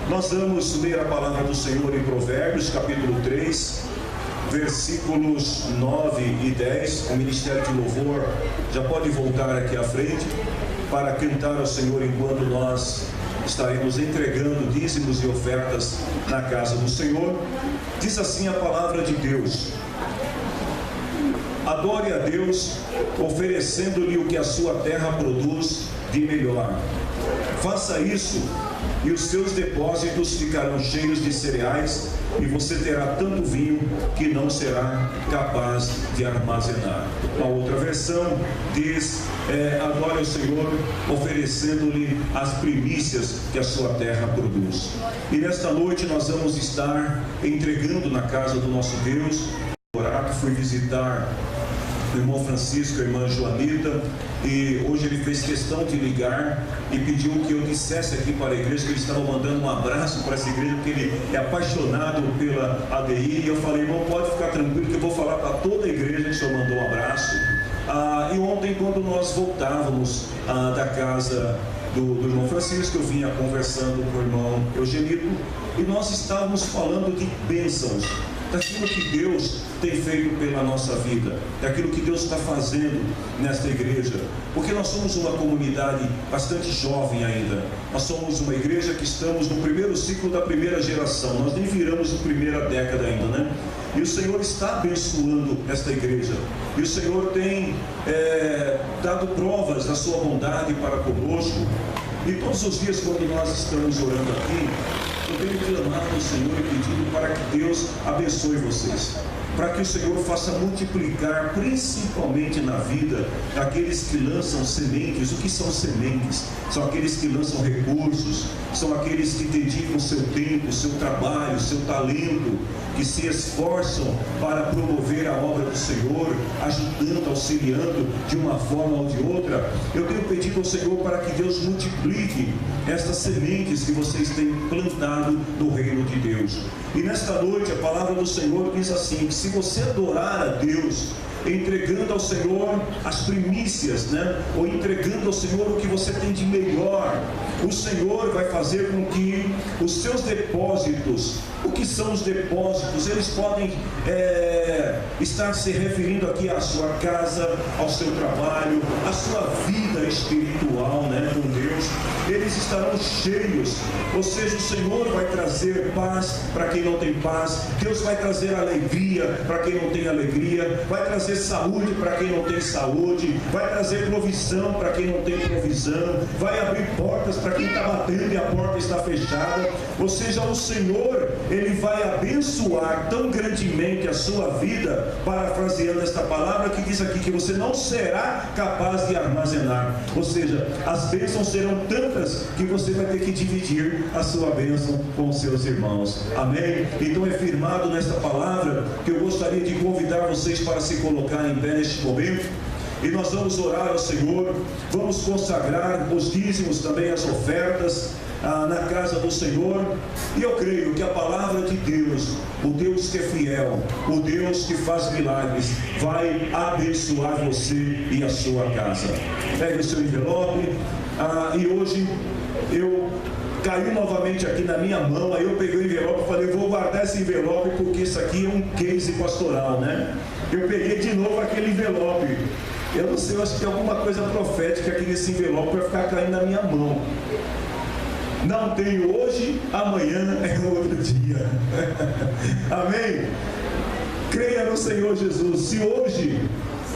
Nós vamos ler a palavra do Senhor em Provérbios, capítulo 3, versículos 9 e 10. O Ministério de Louvor já pode voltar aqui à frente para cantar ao Senhor enquanto nós estaremos entregando dízimos e ofertas na casa do Senhor. Diz assim a palavra de Deus: adore a Deus, oferecendo-lhe o que a sua terra produz de melhor. Faça isso e os seus depósitos ficarão cheios de cereais, e você terá tanto vinho que não será capaz de armazenar. A outra versão diz: adore o Senhor, oferecendo-lhe as primícias que a sua terra produz. E nesta noite nós vamos estar entregando na casa do nosso Deus. Fui visitar o irmão Francisco, a irmã Joanita, e hoje ele fez questão de ligar e pediu que eu dissesse aqui para a igreja que ele estava mandando um abraço para essa igreja, porque ele é apaixonado pela ADI. E eu falei: irmão, pode ficar tranquilo que eu vou falar para toda a igreja que o senhor mandou um abraço. E ontem, quando nós voltávamos da casa do irmão Francisco, eu vinha conversando com o irmão Eugenito, e nós estávamos falando de bênçãos, daquilo que Deus tem feito pela nossa vida, daquilo que Deus está fazendo nesta igreja, porque nós somos uma comunidade bastante jovem ainda. Nós somos uma igreja que estamos no primeiro ciclo da primeira geração, nós nem viramos a primeira década ainda, né? E o Senhor está abençoando esta igreja, e o Senhor tem dado provas da sua bondade para conosco. E todos os dias, quando nós estamos orando aqui, eu tenho clamado ao Senhor e pedido para que Deus abençoe vocês, para que o Senhor faça multiplicar, principalmente na vida daqueles que lançam sementes. O que são sementes? São aqueles que lançam recursos, são aqueles que dedicam seu tempo, seu trabalho, seu talento, que se esforçam para promover a obra do Senhor, ajudando, auxiliando de uma forma ou de outra. Eu tenho pedido ao Senhor para que Deus multiplique estas sementes que vocês têm plantado no reino de Deus. E nesta noite a palavra do Senhor diz assim: que se você adorar a Deus, entregando ao Senhor as primícias, ou entregando ao Senhor o que você tem de melhor, o Senhor vai fazer com que os seus depósitos, o que são os depósitos? Eles podem estar se referindo aqui à sua casa, ao seu trabalho, à sua vida espiritual, com Deus. Eles estarão cheios, ou seja, o Senhor vai trazer paz para quem não tem paz, Deus vai trazer alegria para quem não tem alegria, vai trazer saúde para quem não tem saúde, vai trazer provisão para quem não tem provisão, vai abrir portas para quem está batendo e a porta está fechada. Ou seja, o Senhor, Ele vai abençoar tão grandemente a sua vida, parafraseando esta palavra que diz aqui, que você não será capaz de armazenar. Ou seja, as bênçãos serão tantas que você vai ter que dividir a sua bênção com os seus irmãos. Amém? Então é firmado nesta palavra que eu gostaria de convidar vocês para se colocar em pé neste momento. E nós vamos orar ao Senhor, vamos consagrar os dízimos, também as ofertas na casa do Senhor. E eu creio que a palavra de Deus, o Deus que é fiel, o Deus que faz milagres, vai abençoar você e a sua casa. Pegue o seu envelope. E hoje caiu novamente aqui na minha mão. Aí eu peguei o envelope e falei: vou guardar esse envelope porque isso aqui é um case pastoral, Eu peguei de novo aquele envelope. Eu não sei, eu acho que tem alguma coisa profética aqui nesse envelope para ficar caindo na minha mão. Não tenho hoje, amanhã é outro dia. Amém? Creia no Senhor Jesus. Se hoje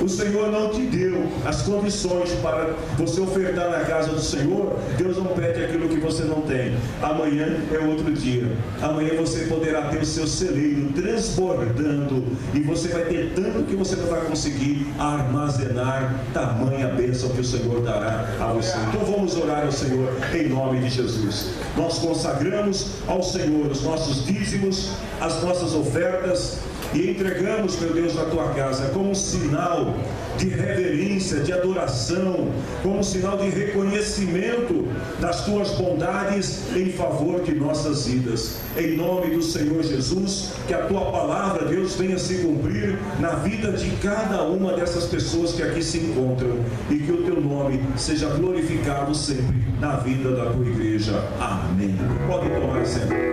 o Senhor não te deu as condições para você ofertar na casa do Senhor, Deus não pede aquilo que você não tem. Amanhã é outro dia. Amanhã você poderá ter o seu celeiro transbordando, e você vai ter tanto que você não vai conseguir armazenar tamanha bênção que o Senhor dará a você. Então vamos orar ao Senhor em nome de Jesus. Nós consagramos ao Senhor os nossos dízimos, as nossas ofertas, e entregamos, meu Deus, na tua casa, como um sinal de reverência, de adoração, como um sinal de reconhecimento das tuas bondades em favor de nossas vidas. Em nome do Senhor Jesus, que a tua palavra, Deus, venha se cumprir na vida de cada uma dessas pessoas que aqui se encontram, e que o teu nome seja glorificado sempre na vida da tua igreja. Amém. Pode tomar sempre.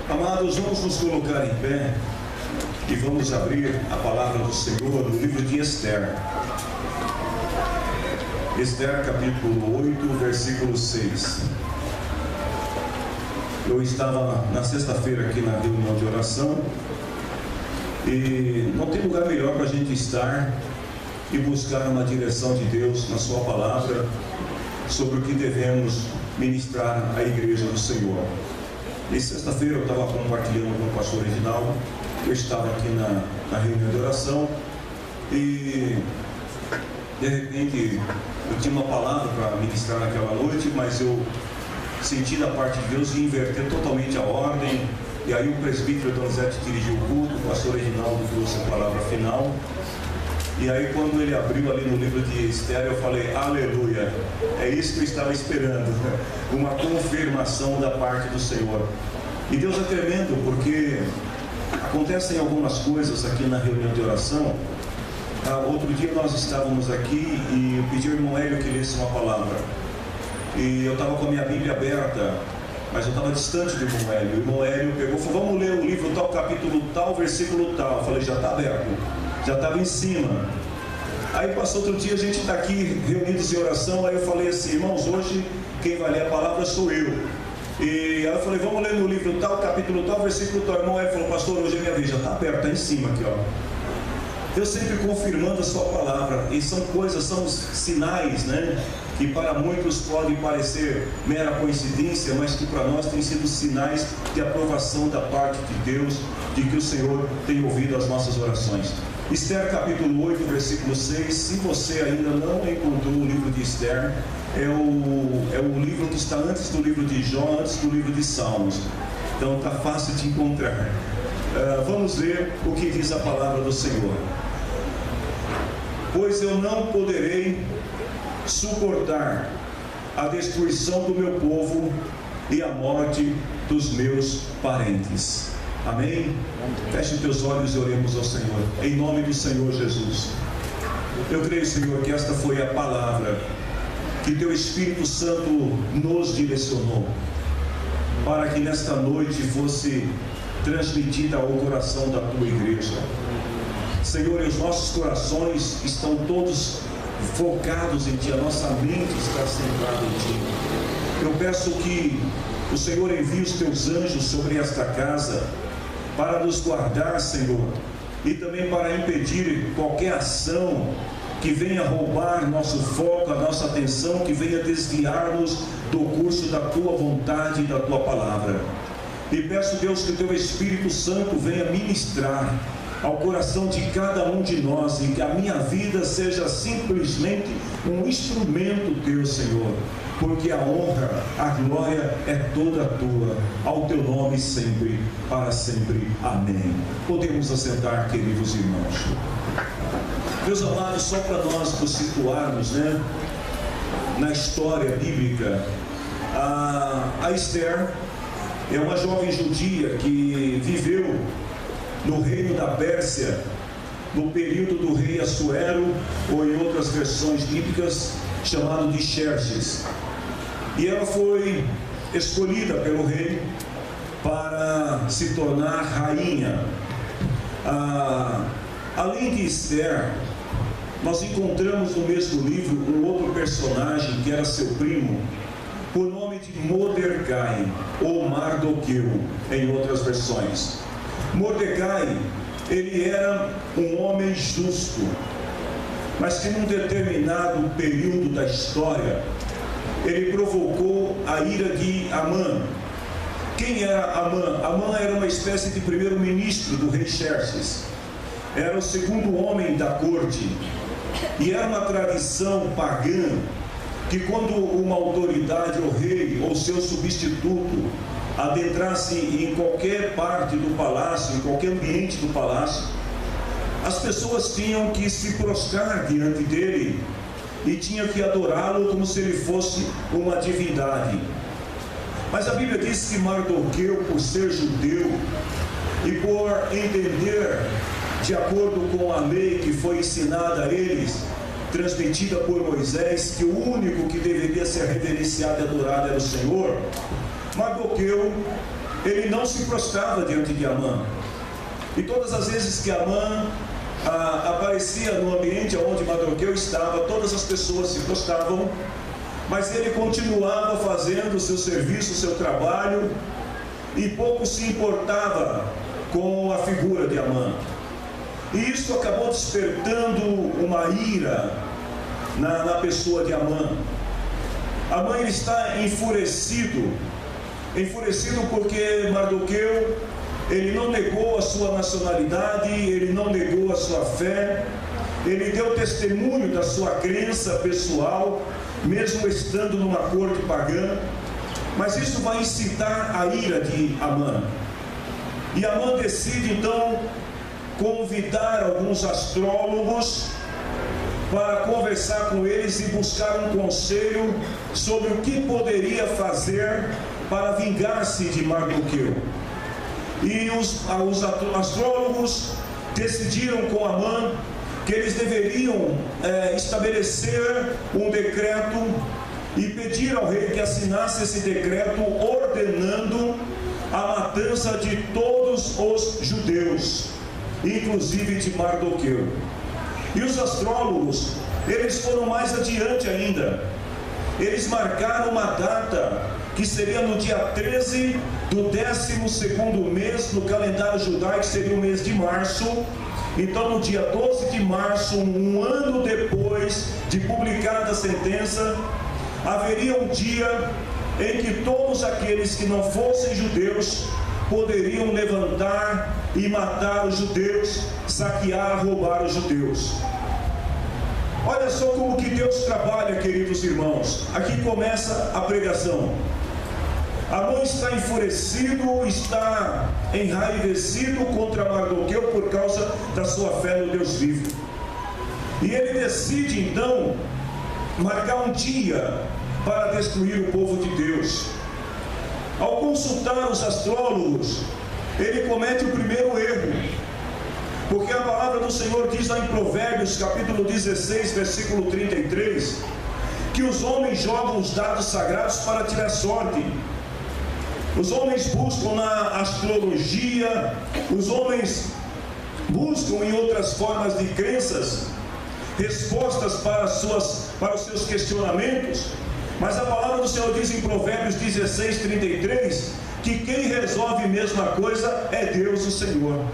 Amados, vamos nos colocar em pé e vamos abrir a palavra do Senhor no livro de Esther. Esther capítulo 8, versículo 6. Eu estava na sexta-feira aqui na reunião de oração e não tem lugar melhor para a gente estar e buscar uma direção de Deus na sua palavra sobre o que devemos ministrar à igreja do Senhor. E sexta-feira eu estava compartilhando com o pastor Reginaldo, eu estava aqui na reunião de oração e de repente eu tinha uma palavra para ministrar naquela noite, mas eu senti da parte de Deus de inverter totalmente a ordem, e aí o presbítero Donizete dirigiu o culto, o pastor Reginaldo trouxe a palavra final. E aí quando ele abriu ali no livro de Esther, eu falei, aleluia, é isso que eu estava esperando, uma confirmação da parte do Senhor. E Deus é tremendo, porque acontecem algumas coisas aqui na reunião de oração. Outro dia nós estávamos aqui e eu pedi ao irmão Hélio que lesse uma palavra. E eu estava com a minha Bíblia aberta, mas eu estava distante do irmão Hélio. O irmão Hélio pegou e falou, vamos ler o livro tal, capítulo tal, versículo tal. Eu falei, já está aberto. Já estava em cima. Aí passou outro dia, a gente está aqui reunidos em oração. Aí eu falei assim, irmãos, hoje quem vai ler a palavra sou eu. E aí eu falei, vamos ler no livro tal, capítulo tal, versículo tal. O irmão Hélio falou, pastor, hoje é minha vez, já está aberto, está em cima aqui, ó. Deus sempre confirmando a sua palavra, e são coisas, são sinais, né, que para muitos pode parecer mera coincidência, mas que para nós tem sido sinais de aprovação da parte de Deus, de que o Senhor tem ouvido as nossas orações. Esther capítulo 8, versículo 6, se você ainda não encontrou o livro de Esther, é o livro que está antes do livro de Jó, antes do livro de Salmos, então está fácil de encontrar. Vamos ver o que diz a palavra do Senhor. Pois eu não poderei suportar a destruição do meu povo e a morte dos meus parentes. Amém? Feche teus olhos e oremos ao Senhor, em nome do Senhor Jesus. Eu creio, Senhor, que esta foi a palavra que teu Espírito Santo nos direcionou, para que nesta noite fosse transmitida ao coração da tua igreja. Senhor, e os nossos corações estão todos focados em Ti, a nossa mente está centrada em Ti. Eu peço que o Senhor envie os Teus anjos sobre esta casa, para nos guardar, Senhor, e também para impedir qualquer ação que venha roubar nosso foco, a nossa atenção, que venha desviar-nos do curso da Tua vontade e da Tua palavra. E peço, Deus, que o Teu Espírito Santo venha ministrar ao coração de cada um de nós, e que a minha vida seja simplesmente um instrumento Teu, Senhor, porque a honra, a glória é toda Tua, ao Teu nome sempre, para sempre. Amém. Podemos assentar, queridos irmãos. Meus amados, só para nós nos situarmos, né, na história bíblica, a Esther é uma jovem judia que viveu no reino da Pérsia, no período do rei Assuero, ou em outras versões bíblicas, chamado de Xerxes. E ela foi escolhida pelo rei para se tornar rainha. Além de Esther, nós encontramos no mesmo livro um outro personagem que era seu primo, por nome de Mordecai, ou Mardoqueu, em outras versões. Mordecai, ele era um homem justo, mas que num determinado período da história, ele provocou a ira de Amã. Quem era Amã? Amã era uma espécie de primeiro-ministro do rei Xerxes. Era o segundo homem da corte. E era uma tradição pagã que quando uma autoridade, ou rei, ou seu substituto, adentrasse em qualquer parte do palácio, em qualquer ambiente do palácio, as pessoas tinham que se prostrar diante dele e tinham que adorá-lo como se ele fosse uma divindade. Mas a Bíblia diz que Mardoqueu, por ser judeu e por entender de acordo com a lei que foi ensinada a eles, transmitida por Moisés, que o único que deveria ser reverenciado e adorado era o Senhor, Mardoqueu, ele não se prostrava diante de Amã. E todas as vezes que Amã aparecia no ambiente onde Mardoqueu estava, todas as pessoas se prostravam, mas ele continuava fazendo o seu serviço, o seu trabalho, e pouco se importava com a figura de Amã. E isso acabou despertando uma ira na pessoa de Amã. Amã, ele está enfurecido porque Mardoqueu, ele não negou a sua nacionalidade, ele não negou a sua fé, ele deu testemunho da sua crença pessoal, mesmo estando numa corte pagã, mas isso vai incitar a ira de Amã. E Amã decide então convidar alguns astrólogos para conversar com eles e buscar um conselho sobre o que poderia fazer para vingar-se de Mardoqueu. E os astrólogos decidiram com Amã que eles deveriam estabelecer um decreto e pedir ao rei que assinasse esse decreto ordenando a matança de todos os judeus, inclusive de Mardoqueu. E os astrólogos, eles foram mais adiante ainda. Eles marcaram uma data que seria no dia 13 do 12º mês no calendário judaico, que seria o mês de março, Então, no dia 12 de março, um ano depois de publicada a sentença, haveria um dia em que todos aqueles que não fossem judeus poderiam levantar e matar os judeus, saquear, roubar os judeus. Olha só como que Deus trabalha, queridos irmãos. Aqui começa a pregação. Amã está enfurecido, está enraivecido contra Mardoqueu por causa da sua fé no Deus vivo. E ele decide então marcar um dia para destruir o povo de Deus. Ao consultar os astrólogos, ele comete o primeiro erro, porque a palavra do Senhor diz lá em Provérbios capítulo 16, versículo 33, que os homens jogam os dados sagrados para tirar sorte. Os homens buscam na astrologia, os homens buscam em outras formas de crenças respostas para os seus questionamentos, mas a palavra do Senhor diz em Provérbios 16, 33, que quem resolve a mesma coisa é Deus, o Senhor.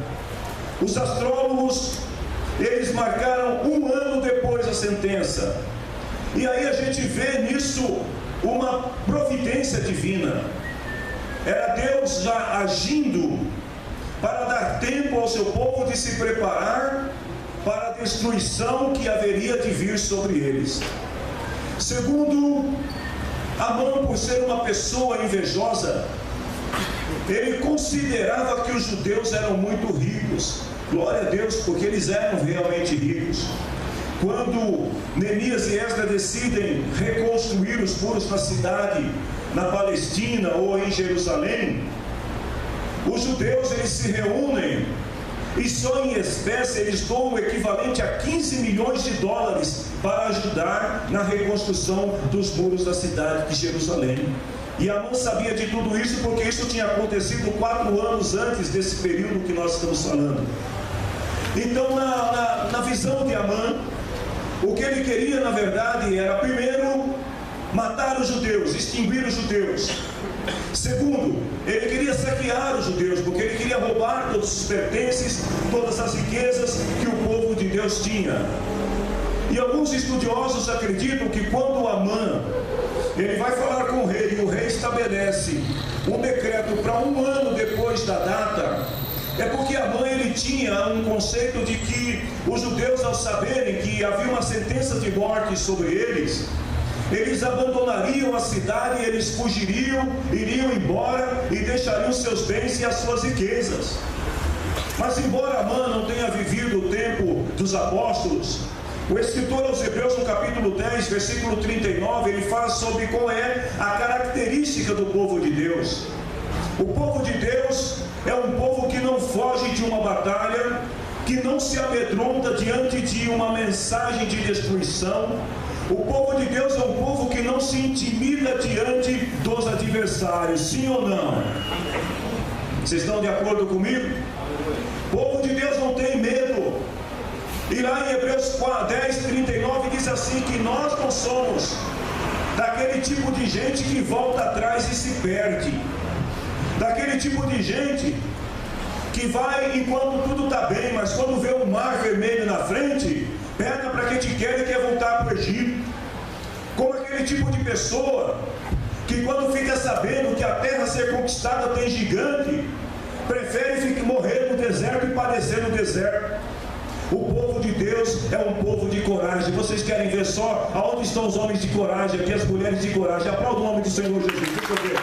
Os astrólogos, eles marcaram um ano depois da sentença, e aí a gente vê nisso uma providência divina. Era Deus já agindo para dar tempo ao seu povo de se preparar para a destruição que haveria de vir sobre eles. Segundo, Amã, por ser uma pessoa invejosa, ele considerava que os judeus eram muito ricos. Glória a Deus, porque eles eram realmente ricos. Quando Neemias e Esdras decidem reconstruir os muros da cidade, na Palestina ou em Jerusalém, os judeus eles se reúnem e só em espécie eles dão o equivalente a 15 milhões de dólares para ajudar na reconstrução dos muros da cidade de Jerusalém. E Amã sabia de tudo isso porque isso tinha acontecido 4 anos antes desse período que nós estamos falando. Então, na visão de Amã, o que ele queria na verdade era, primeiro, matar os judeus, extinguir os judeus. Segundo, ele queria saquear os judeus, porque ele queria roubar todos os pertences, todas as riquezas que o povo de Deus tinha. E alguns estudiosos acreditam que quando Amã ele vai falar com o rei, e o rei estabelece um decreto para um ano depois da data, é porque Amã ele tinha um conceito de que os judeus, ao saberem que havia uma sentença de morte sobre eles abandonariam a cidade, eles fugiriam, iriam embora e deixariam seus bens e as suas riquezas. Mas embora Amã não tenha vivido o tempo dos apóstolos, o escritor aos Hebreus, no capítulo 10, versículo 39, ele fala sobre qual é a característica do povo de Deus. O povo de Deus é um povo que não foge de uma batalha, que não se amedronta diante de uma mensagem de destruição. O povo de Deus é um povo que não se intimida diante dos adversários, sim ou não? Vocês estão de acordo comigo? O povo de Deus não tem medo. E lá em Hebreus 10, 39 diz assim, que nós não somos daquele tipo de gente que volta atrás e se perde, daquele tipo de gente que vai enquanto tudo está bem, mas quando vê um mar vermelho na frente, pega para que te quer e quer voltar para o Egito. Como aquele tipo de pessoa que quando fica sabendo que a terra a ser conquistada tem gigante, prefere morrer no deserto e padecer no deserto. O povo de Deus é um povo de coragem. Vocês querem ver só aonde estão os homens de coragem aqui, as mulheres de coragem? Aplauda o nome do Senhor Jesus. Deixa eu ver.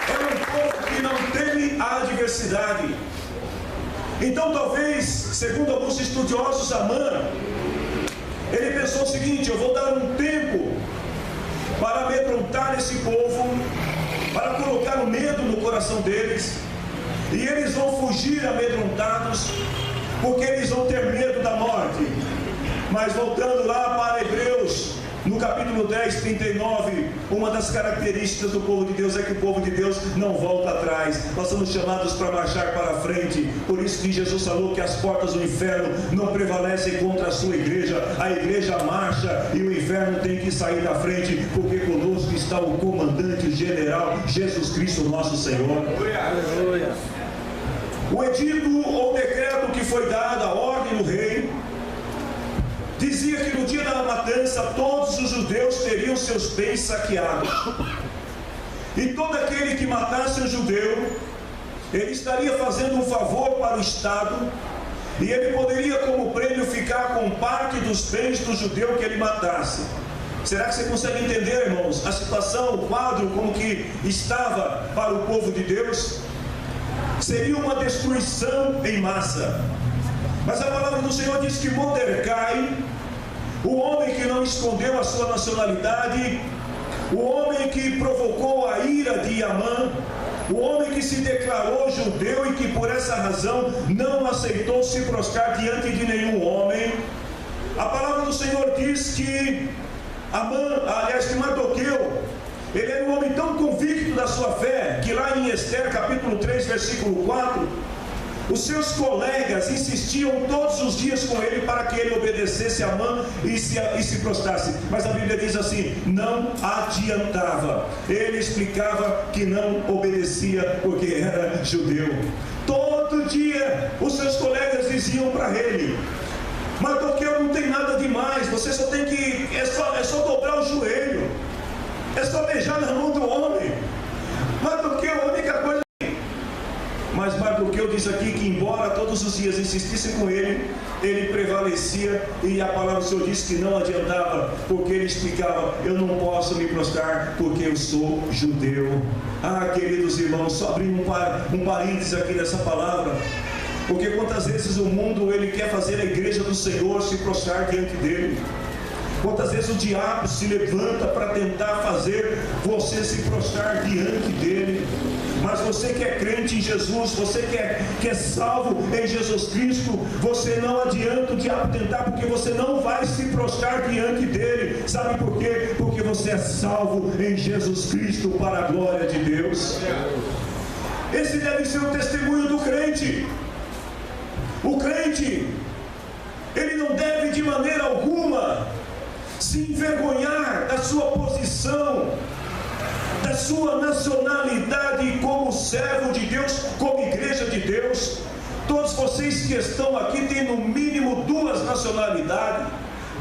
É um povo que não teme a adversidade. Então talvez, segundo alguns estudiosos, Amã, ele pensou o seguinte: eu vou dar um tempo para amedrontar esse povo, para colocar o medo no coração deles, e eles vão fugir amedrontados, porque eles vão ter medo da morte. Mas voltando lá para Hebreus No capítulo 10, 39, uma das características do povo de Deus é que o povo de Deus não volta atrás. Nós somos chamados para marchar para frente. Por isso que Jesus falou que as portas do inferno não prevalecem contra a sua igreja. A igreja marcha e o inferno tem que sair da frente, porque conosco está o comandante general, Jesus Cristo, nosso Senhor. Aleluia. O edito ou decreto que foi dado, a ordem do rei, dizia que no dia da matança todos os judeus teriam seus bens saqueados. E todo aquele que matasse um judeu, ele estaria fazendo um favor para o Estado, e ele poderia como prêmio ficar com parte dos bens do judeu que ele matasse. Será que você consegue entender, irmãos, a situação, o quadro, como que estava para o povo de Deus? Seria uma destruição em massa. Mas a palavra do Senhor diz que Mordecai, o homem que não escondeu a sua nacionalidade, o homem que provocou a ira de Amã, o homem que se declarou judeu e que por essa razão não aceitou se prostrar diante de nenhum homem, a palavra do Senhor diz que que Mardoqueu, ele era um homem tão convicto da sua fé, que lá em Esther capítulo 3, versículo 4, os seus colegas insistiam todos os dias com ele para que ele obedecesse a Amã e se prostrasse. Mas a Bíblia diz assim, não adiantava. Ele explicava que não obedecia porque era judeu. Todo dia os seus colegas diziam para ele, Mardoqueu, não tem nada demais, você só tem que, é só dobrar o joelho, é só beijar na mão do homem. Mardoqueu, a única coisa. Mas Mardoqueu diz aqui que embora todos os dias insistissem com ele, ele prevalecia, e a palavra do Senhor diz que não adiantava, porque ele explicava, eu não posso me prostrar porque eu sou judeu. Queridos irmãos, só abrir um parênteses aqui nessa palavra, porque quantas vezes o mundo ele quer fazer a igreja do Senhor se prostrar diante dele. Quantas vezes o diabo se levanta para tentar fazer você se prostrar diante dele. Mas você que é crente em Jesus, você que é salvo em Jesus Cristo, você não adianta o diabo tentar, porque você não vai se prostrar diante dele. Sabe por quê? Porque você é salvo em Jesus Cristo para a glória de Deus. Esse deve ser o testemunho do crente. O crente, ele não deve de maneira alguma se envergonhar da sua posição, da sua nacionalidade como servo de Deus, como igreja de Deus. Todos vocês que estão aqui têm no mínimo duas nacionalidades,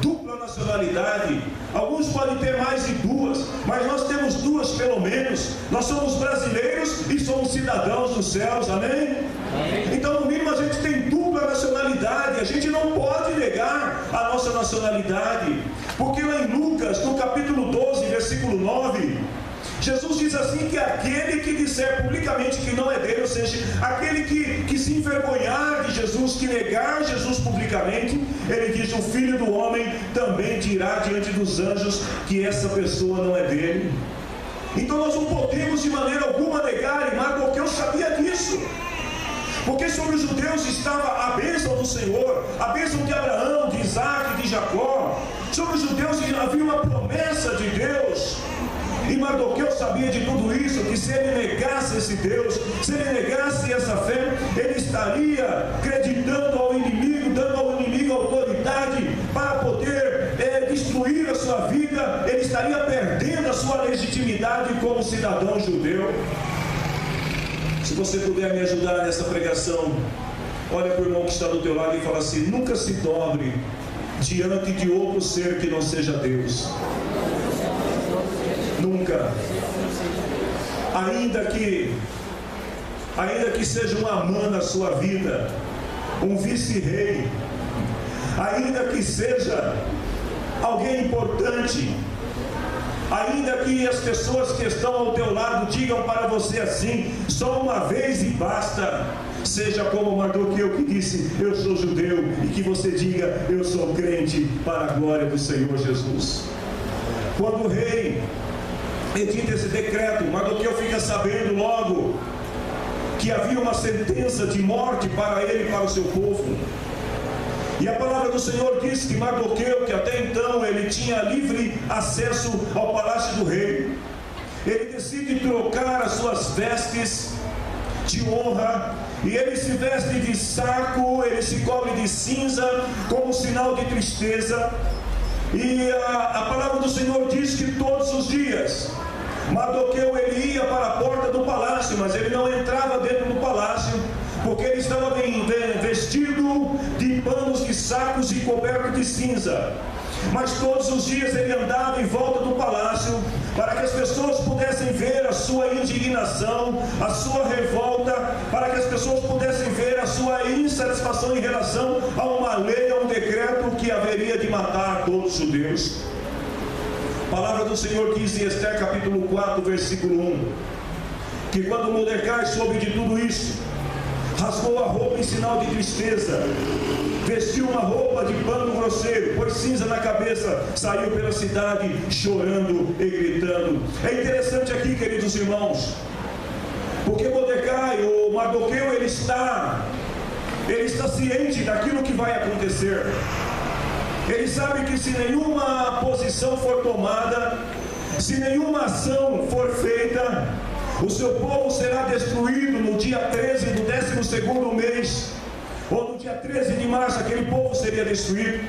dupla nacionalidade. Alguns podem ter mais de duas, mas nós temos duas pelo menos. Nós somos brasileiros e somos cidadãos dos céus, amém? Então no mínimo a gente tem dupla nacionalidade. A gente não pode negar a nossa nacionalidade, porque lá em Lucas, no capítulo 12, versículo 9, Jesus diz assim, que aquele que disser publicamente que não é dele, ou seja, aquele que se envergonhar de Jesus, que negar Jesus publicamente, ele diz, o Filho do Homem também dirá diante dos anjos que essa pessoa não é dele. Então nós não podemos de maneira alguma negar, e Mardoqueu sabia disso, porque sobre os judeus estava a bênção do Senhor, a bênção de Abraão, de Isaac, de Jacó. Sobre os judeus havia uma promessa de Deus. E Mardoqueu sabia de tudo isso, que se ele negasse esse Deus, se ele negasse essa fé, ele estaria acreditando ao inimigo, dando ao inimigo autoridade para poder destruir a sua vida. Ele estaria perdendo a sua legitimidade como cidadão judeu. Se você puder me ajudar nessa pregação, olha para o irmão que está do teu lado e fala assim, nunca se dobre diante de outro ser que não seja Deus. Nunca. Ainda que seja um Amã na sua vida, um vice-rei, ainda que seja alguém importante, ainda que as pessoas que estão ao teu lado digam para você assim, só uma vez e basta, seja como Mardoqueu que disse, eu sou judeu, e que você diga, eu sou crente para a glória do Senhor Jesus. Quando o rei edita esse decreto, Mardoqueu fica sabendo logo que havia uma sentença de morte para ele e para o seu povo. E a palavra do Senhor diz que Mardoqueu, que até então ele tinha livre acesso ao palácio do rei. Ele decide trocar as suas vestes de honra, e ele se veste de saco, ele se cobre de cinza, como sinal de tristeza. E a palavra do Senhor diz que todos os dias Mardoqueu ele ia para a porta do palácio, mas ele não entrava dentro do palácio, porque ele estava vestido de panos de sacos e coberto de cinza. Mas todos os dias ele andava em volta do palácio, para que as pessoas pudessem ver a sua indignação, a sua revolta, para que as pessoas pudessem ver a sua insatisfação em relação a uma lei, a um decreto que haveria de matar todos os judeus. A palavra do Senhor diz em Esther capítulo 4, versículo 1, que quando Mordecai soube de tudo isso, rasgou a roupa em sinal de tristeza, vestiu uma roupa de pano grosseiro, pôs cinza na cabeça, saiu pela cidade chorando e gritando. É interessante aqui, queridos irmãos, porque Mordecai, ou Mardoqueu, ele está ciente daquilo que vai acontecer. Ele sabe que se nenhuma posição for tomada, se nenhuma ação for feita, o seu povo será destruído no dia 13 do 12º mês, ou no dia 13 de março, aquele povo seria destruído.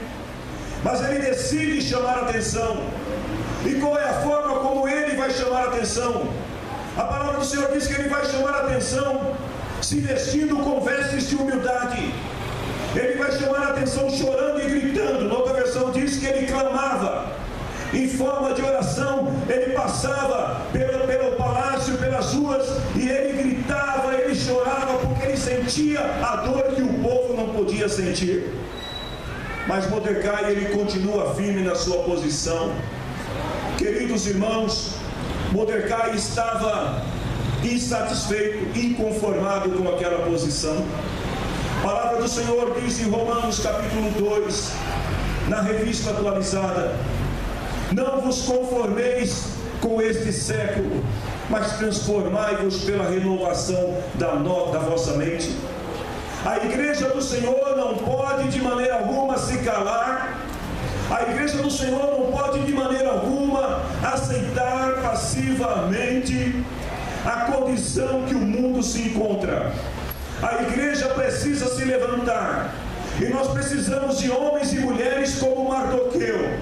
Mas ele decide chamar a atenção. E qual é a forma como ele vai chamar a atenção? A palavra do Senhor diz que ele vai chamar a atenção se vestindo com vestes de humildade. Ele vai chamar a atenção chorando e gritando. Na outra versão diz que ele clamava em forma de oração. Ele passava pelo palácio, pelas ruas, e ele gritava, ele chorava, porque ele sentia a dor que o povo não podia sentir. Mas Mordecai, ele continua firme na sua posição. Queridos irmãos, Mordecai estava insatisfeito, inconformado com aquela posição. A palavra do Senhor diz em Romanos capítulo 2, na revista atualizada: não vos conformeis com este século, mas transformai-vos pela renovação da vossa mente. A igreja do Senhor não pode de maneira alguma se calar. A igreja do Senhor não pode de maneira alguma aceitar passivamente a condição que o mundo se encontra. A igreja precisa se levantar, e nós precisamos de homens e mulheres como Mardoqueu,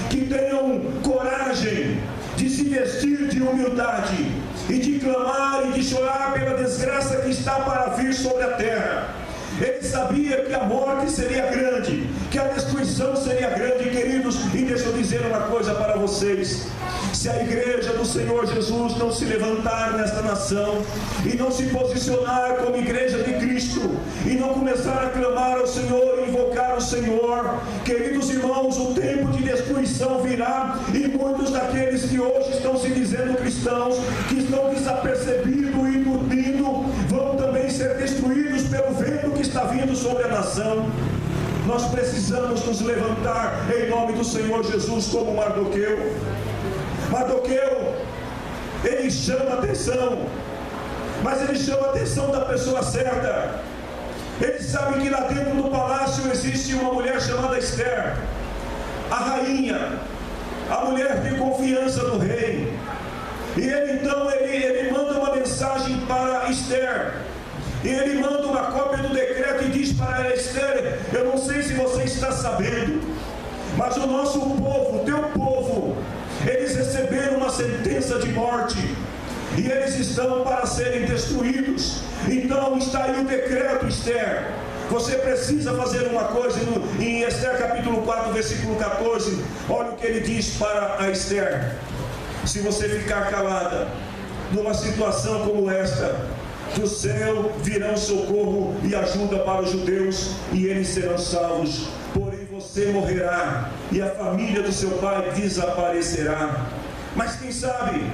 que tenham coragem de se vestir de humildade e de clamar e de chorar pela desgraça que está para vir sobre a terra. Ele sabia que a morte seria grande, que a destruição seria grande, queridos. E deixa eu dizer uma coisa para vocês: se a igreja do Senhor Jesus não se levantar nesta nação e não se posicionar como igreja de Cristo, e não começar a clamar ao Senhor e invocar o Senhor, queridos irmãos, o tempo de destruição virá, e muitos daqueles que hoje estão se dizendo cristãos, que estão desapercebidos e dormindo, vão também ser destruídos pelo vento que está vindo sobre a nação. Nós precisamos nos levantar em nome do Senhor Jesus como Mardoqueu. Mardoqueu, ele chama a atenção, mas ele chama a atenção da pessoa certa. Ele sabe que lá dentro do palácio existe uma mulher chamada Esther, a rainha, a mulher de confiança do rei. E ele então ele manda uma mensagem para Esther, e ele manda uma cópia do decreto e diz para ela: Esther, eu não sei se você está sabendo, mas o nosso povo, o teu povo, eles receberam uma sentença de morte, e eles estão para serem destruídos. Então está aí o decreto, Esther. Você precisa fazer uma coisa. Em Esther capítulo 4, versículo 14, olha o que ele diz para a Esther: se você ficar calada numa situação como esta, do céu virão socorro e ajuda para os judeus, e eles serão salvos. Porém você morrerá, e a família do seu pai desaparecerá. Mas quem sabe,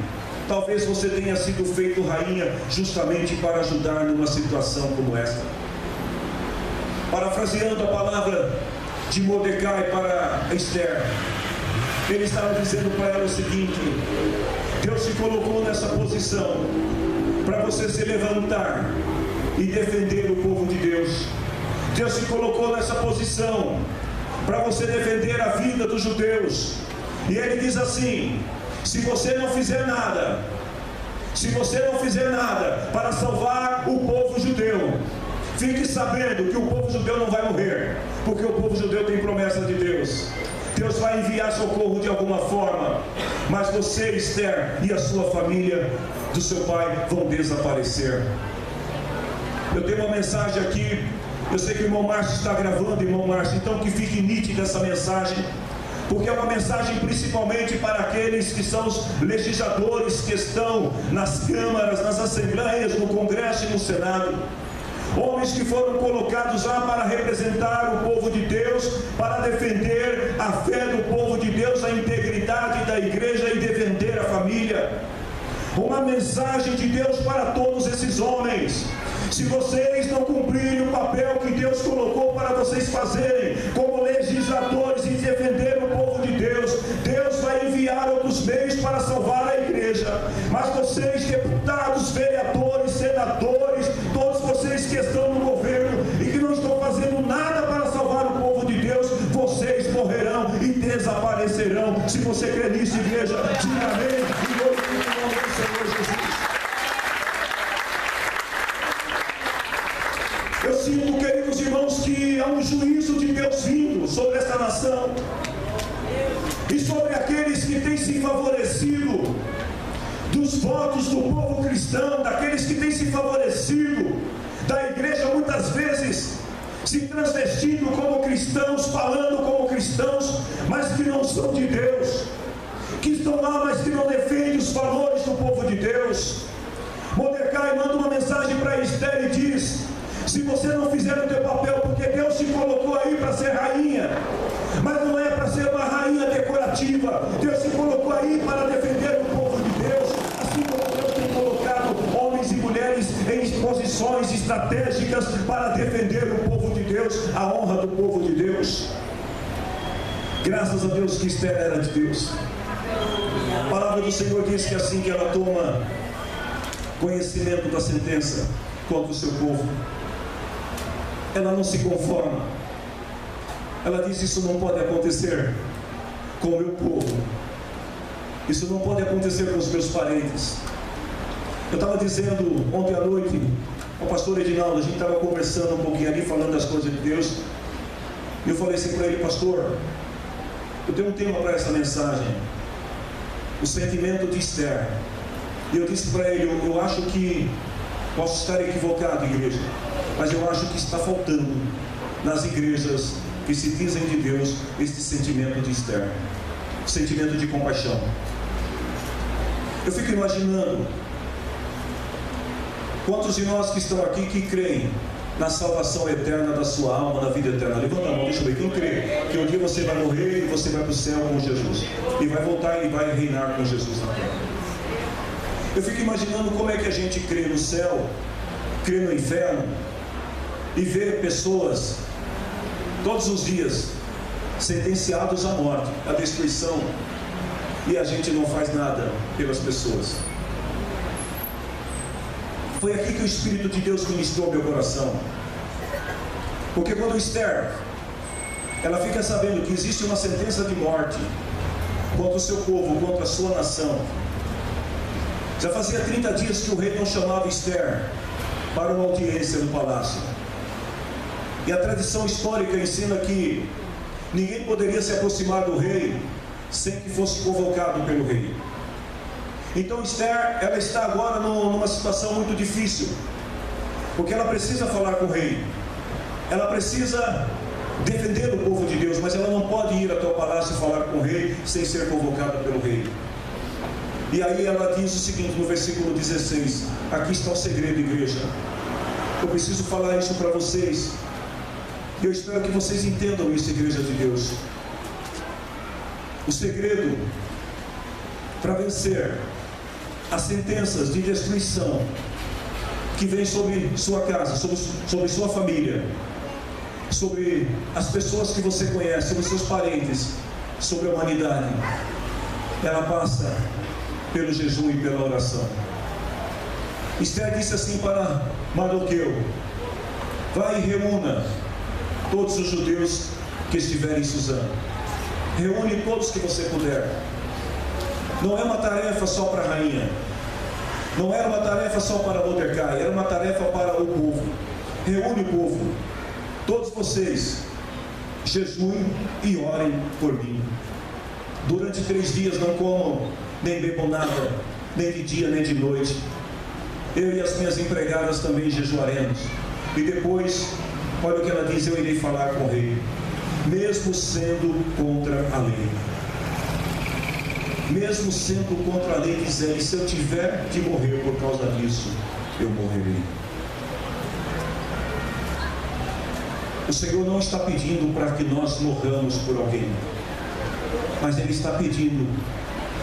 talvez você tenha sido feito rainha justamente para ajudar numa situação como esta. Parafraseando a palavra de Mordecai para Esther, ele estava dizendo para ela o seguinte: Deus se colocou nessa posição para você se levantar e defender o povo de Deus. Deus se colocou nessa posição para você defender a vida dos judeus. E ele diz assim: se você não fizer nada, se você não fizer nada para salvar o povo judeu, fique sabendo que o povo judeu não vai morrer, porque o povo judeu tem promessa de Deus. Deus vai enviar socorro de alguma forma, mas você, Esther, e a sua família do seu pai vão desaparecer. Eu tenho uma mensagem aqui. Eu sei que o irmão Márcio está gravando, irmão Márcio, então que fique nítida essa mensagem, porque é uma mensagem principalmente para aqueles que são os legisladores que estão nas câmaras, nas assembleias, no Congresso e no Senado. Homens que foram colocados lá para representar o povo de Deus, para defender a fé do povo de Deus, a integridade da igreja e defender a família. Uma mensagem de Deus para todos esses homens. Se vocês não cumprirem o papel que Deus colocou para vocês fazerem como legisladores e defender o povo de Deus, Deus vai enviar outros meios para salvar a igreja. Mas vocês, deputados, vereadores, senadores, todos vocês que estão no governo e que não estão fazendo nada para salvar o povo de Deus, vocês morrerão e desaparecerão. Se você crê nisso, igreja, diga amém e glorifique o nome do Senhor Jesus. Eu sinto, queridos irmãos, que há um juízo de Deus vindo sobre essa nação e sobre aqueles que têm se favorecido dos votos do povo cristão, daqueles que têm se favorecido da igreja, muitas vezes se transvestindo como cristãos, falando como cristãos, mas que não são de Deus, que estão lá, mas que não defendem os valores do povo de Deus. Mordecai manda uma mensagem para Esther e diz: se você não fizer o teu papel, porque Deus te colocou aí para ser rainha, mas não é para ser uma rainha decorativa. Deus te colocou aí para defender o povo de Deus, assim como Deus tem colocado homens e mulheres em posições estratégicas para defender o povo de Deus, a honra do povo de Deus. Graças a Deus que Esther era de Deus. A palavra do Senhor diz que assim que ela toma conhecimento da sentença contra o seu povo, ela não se conforma. Ela diz: isso não pode acontecer com o meu povo, isso não pode acontecer com os meus parentes. Eu estava dizendo ontem à noite ao pastor Edinaldo, a gente estava conversando um pouquinho ali, falando das coisas de Deus, e eu falei assim para ele: pastor, eu tenho um tema para essa mensagem, o sentimento de Esther. E eu disse para ele: eu acho que, posso estar equivocado, igreja, mas eu acho que está faltando nas igrejas que se dizem de Deus este sentimento de Esther, sentimento de compaixão. Eu fico imaginando quantos de nós que estão aqui que creem na salvação eterna da sua alma, na vida eterna. Levanta a mão, deixa eu ver. Quem crê que um dia você vai morrer e você vai para o céu com Jesus e vai voltar e vai reinar com Jesus na terra? Eu fico imaginando como é que a gente crê no céu, crê no inferno e vê pessoas todos os dias sentenciados à morte, à destruição, e a gente não faz nada pelas pessoas. Foi aqui que o Espírito de Deus ministrou meu coração, porque quando Esther, ela fica sabendo que existe uma sentença de morte contra o seu povo, contra a sua nação. Já fazia 30 dias que o rei não chamava Esther para uma audiência no palácio. E a tradição histórica ensina que ninguém poderia se aproximar do rei sem que fosse convocado pelo rei. Então Esther, ela está agora numa situação muito difícil, porque ela precisa falar com o rei, ela precisa defender o povo de Deus, mas ela não pode ir até o palácio e falar com o rei sem ser convocada pelo rei. E aí ela diz o seguinte no versículo 16, aqui está o segredo, igreja. Eu preciso falar isso para vocês, e eu espero que vocês entendam isso, igreja de Deus. O segredo para vencer as sentenças de destruição que vem sobre sua casa, sobre sua família, sobre as pessoas que você conhece, sobre seus parentes, sobre a humanidade, ela passa pelo jejum e pela oração. Esther disse assim para Mardoqueu: vai e reúna todos os judeus que estiverem em Suzã. Reúne todos que você puder. Não é uma tarefa só para a rainha. Não era uma tarefa só para Mordecai, era uma tarefa para o povo. Reúne o povo. Todos vocês, jejuem e orem por mim. Durante 3 dias não comam, nem bebam nada, nem de dia, nem de noite. Eu e as minhas empregadas também jejuaremos. E depois, olha o que ela diz, eu irei falar com o rei, mesmo sendo contra a lei. Mesmo sendo contra a lei, diz ele, se eu tiver de morrer por causa disso, eu morrerei. O Senhor não está pedindo para que nós morramos por alguém, mas Ele está pedindo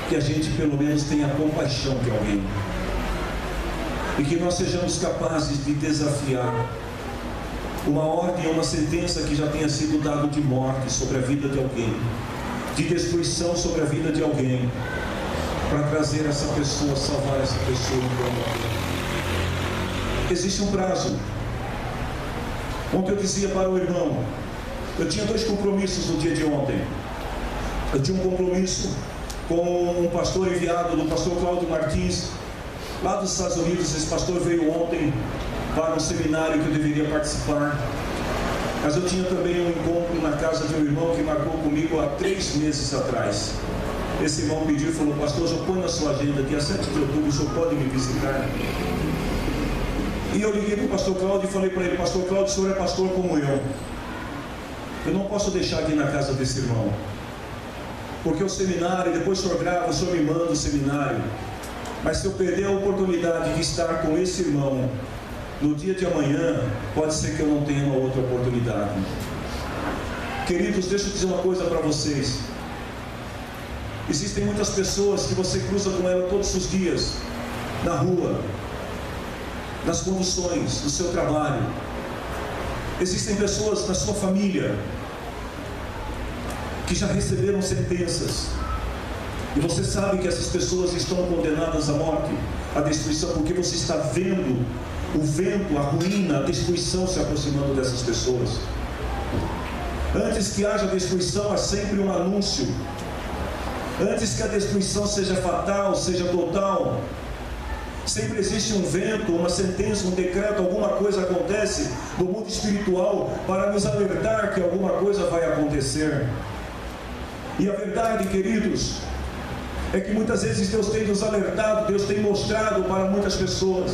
que a gente pelo menos tenha compaixão de alguém, e que nós sejamos capazes de desafiar uma ordem, uma sentença que já tenha sido dada de morte sobre a vida de alguém, de destruição sobre a vida de alguém, para trazer essa pessoa, salvar essa pessoa. Existe um prazo. Ontem eu dizia para o irmão, eu tinha 2 compromissos no dia de ontem. Eu tinha um compromisso com um pastor enviado do pastor Cláudio Martins, lá dos Estados Unidos. Esse pastor veio ontem para um seminário que eu deveria participar. Mas eu tinha também um encontro na casa de um irmão que marcou comigo há 3 meses atrás. Esse irmão pediu e falou, pastor, eu ponho na sua agenda, dia 7 de outubro, o senhor pode me visitar? E eu liguei para o pastor Cláudio e falei para ele, pastor Cláudio, o senhor é pastor como eu não posso deixar aqui na casa desse irmão, porque o seminário, depois o senhor grava, o senhor me manda o seminário, mas se eu perder a oportunidade de estar com esse irmão no dia de amanhã, pode ser que eu não tenha uma outra oportunidade. Queridos, deixa eu dizer uma coisa para vocês. Existem muitas pessoas que você cruza com ela todos os dias, na rua, nas conduções, no seu trabalho. Existem pessoas na sua família que já receberam sentenças, e você sabe que essas pessoas estão condenadas à morte, à destruição, porque você está vendo o vento, a ruína, a destruição se aproximando dessas pessoas. Antes que haja destruição, há sempre um anúncio. Antes que a destruição seja fatal, seja total, sempre existe um vento, uma sentença, um decreto, alguma coisa acontece no mundo espiritual para nos alertar que alguma coisa vai acontecer. E a verdade, queridos, é que muitas vezes Deus tem nos alertado, Deus tem mostrado para muitas pessoas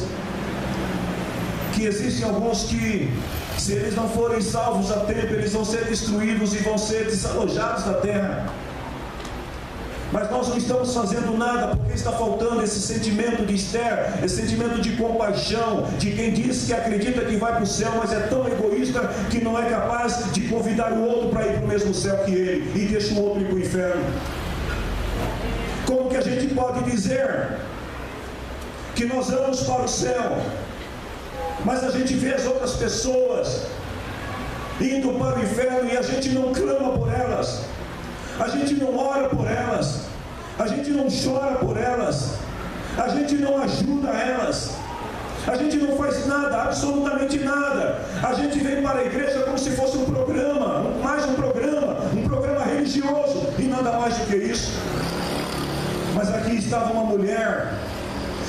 que existem alguns que, se eles não forem salvos a tempo, eles vão ser destruídos e vão ser desalojados da terra. Mas nós não estamos fazendo nada, porque está faltando esse sentimento de Esther, esse sentimento de compaixão, de quem diz que acredita que vai para o céu, mas é tão egoísta que não é capaz de convidar o outro para ir para o mesmo céu que ele, e deixa o outro ir para o inferno. Como que a gente pode dizer que nós vamos para o céu, mas a gente vê as outras pessoas indo para o inferno e a gente não clama por elas, a gente não ora por elas, a gente não chora por elas, a gente não ajuda elas, a gente não faz nada, absolutamente nada. A gente vem para a igreja como se fosse um programa, mais um programa religioso, e nada mais do que isso. Mas aqui estava uma mulher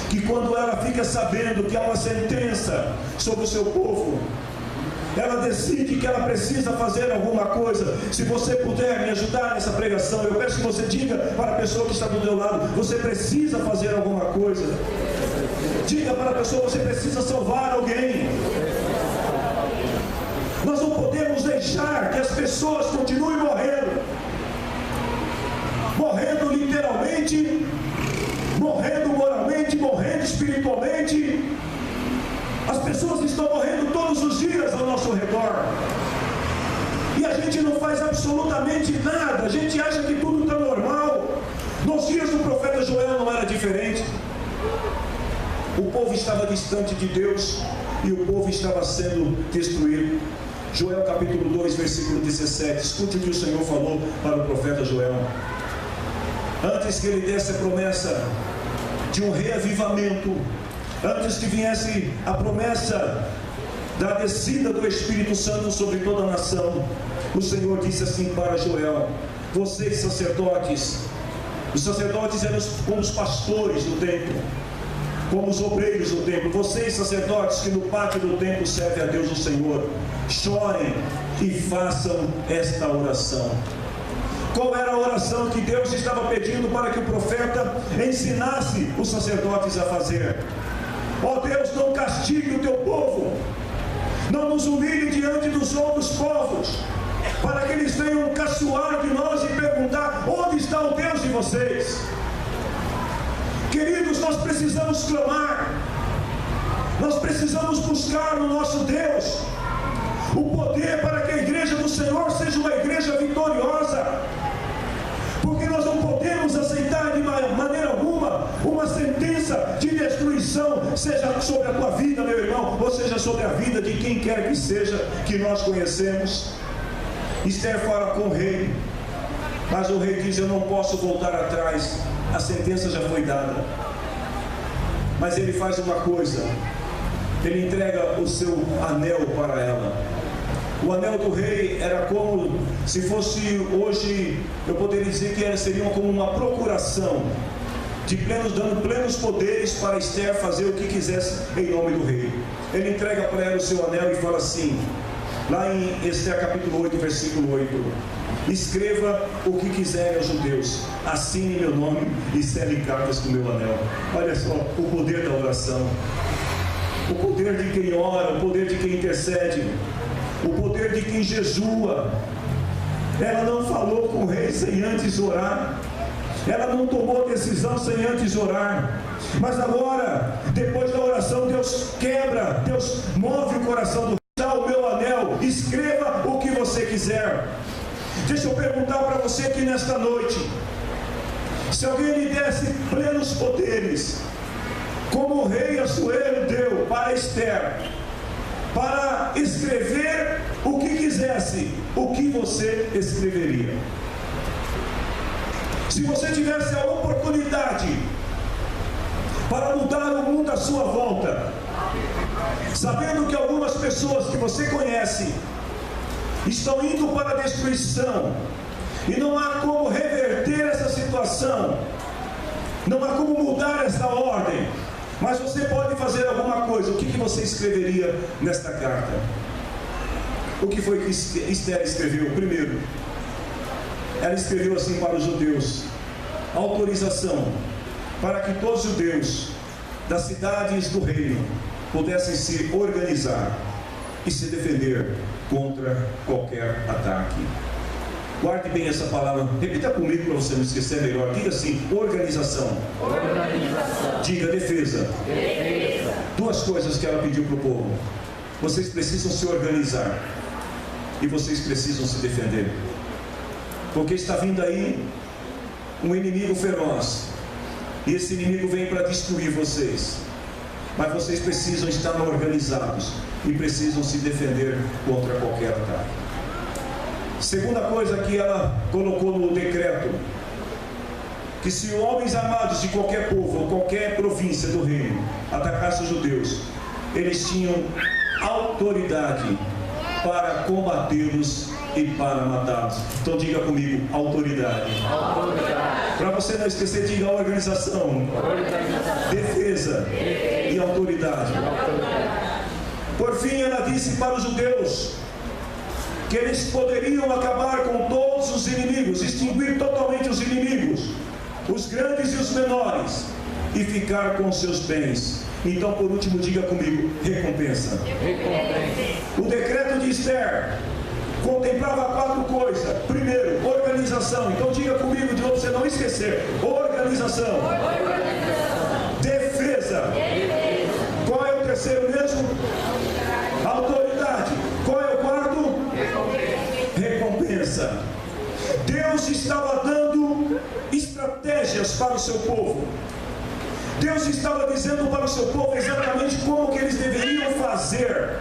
que, quando ela fica sabendo que há uma sentença sobre o seu povo, ela decide que ela precisa fazer alguma coisa. Se você puder me ajudar nessa pregação, eu peço que você diga para a pessoa que está do teu lado, você precisa fazer alguma coisa. Diga para a pessoa, você precisa salvar alguém. Nós não podemos deixar que as pessoas continuem morrendo literalmente, morrendo moralmente, morrendo espiritualmente. As pessoas estão morrendo todos os dias ao nosso redor, e a gente não faz absolutamente nada. A gente acha que tudo está normal. Nos dias do profeta Joel não era diferente. O povo estava distante de Deus e o povo estava sendo destruído. Joel capítulo 2, versículo 17. Escute o que o Senhor falou para o profeta Joel. Antes que ele desse a promessa de um reavivamento, antes que viesse a promessa da descida do Espírito Santo sobre toda a nação, o Senhor disse assim para Joel: vocês sacerdotes, os sacerdotes eram como os pastores do templo, como os obreiros do templo. Vocês sacerdotes que no pátio do templo servem a Deus o Senhor, chorem e façam esta oração. Qual era a oração que Deus estava pedindo para que o profeta ensinasse os sacerdotes a fazer? Ó Deus, não castigue o teu povo, não nos humilhe diante dos outros povos, para que eles venham caçoar de nós e perguntar: onde está o Deus de vocês? Queridos, nós precisamos clamar, nós precisamos buscar no nosso Deus o poder para que a igreja do Senhor seja uma igreja vitoriosa, porque nós não podemos aceitar de maneira alguma uma sentença de destruição, seja sobre a tua vida, meu irmão, ou seja sobre a vida de quem quer que seja que nós conhecemos. Esther fala com o rei, mas o rei diz: eu não posso voltar atrás, a sentença já foi dada. Mas ele faz uma coisa, ele entrega o seu anel para ela. O anel do rei era como se fosse hoje, eu poderia dizer que seria como uma procuração, dando plenos poderes para Esther fazer o que quisesse em nome do rei. Ele entrega para ela o seu anel e fala assim, lá em Esther capítulo 8, versículo 8: escreva o que quiserem aos judeus, assine meu nome e selem cartas com meu anel. Olha só o poder da oração, o poder de quem ora, o poder de quem intercede, o poder de quem jejua. Ela não falou com o rei sem antes orar, ela não tomou decisão sem antes orar. Mas agora, depois da oração, Deus quebra, Deus move o coração do rei. Dá o meu anel, escreva o que você quiser. Deixa eu perguntar para você aqui nesta noite: se alguém lhe desse plenos poderes, como o rei Assuero deu para Esther, para escrever o que quisesse, o que você escreveria? Se você tivesse a oportunidade para mudar o mundo à sua volta, sabendo que algumas pessoas que você conhece estão indo para a destruição, e não há como reverter essa situação, não há como mudar essa ordem, mas você pode fazer alguma coisa, o que você escreveria nesta carta? O que foi que Esther escreveu? Primeiro, ela escreveu assim para os judeus: autorização para que todos os judeus das cidades do reino pudessem se organizar e se defender contra qualquer ataque. Guarde bem essa palavra, repita comigo para você não esquecer melhor. Diga assim: organização. Organização. Diga defesa. Defesa. Duas coisas que ela pediu para o povo: vocês precisam se organizar e vocês precisam se defender, porque está vindo aí um inimigo feroz, e esse inimigo vem para destruir vocês, mas vocês precisam estar organizados e precisam se defender contra qualquer ataque. Segunda coisa que ela colocou no decreto: que se homens amados de qualquer povo ou qualquer província do reino atacassem os judeus, eles tinham autoridade para combatê-los e para matá-los. Então diga comigo: autoridade. Autoridade. Para você não esquecer, diga organização. Organização. Defesa. E autoridade. Por fim, ela disse para os judeus que eles poderiam acabar com todos os inimigos, extinguir totalmente os inimigos, os grandes e os menores, e ficar com seus bens. Então, por último, diga comigo: recompensa. Recompensa. O decreto de Esther contemplava 4 coisas. Primeiro, organização. Então diga comigo de novo, você não esquecer: organização. Organização. Defesa. Defesa. Qual é o terceiro mesmo? Autoridade. Qual é o quarto? Recompensa. Deus estava dando estratégias para o seu povo. Deus estava dizendo para o seu povo exatamente como que eles deveriam fazer.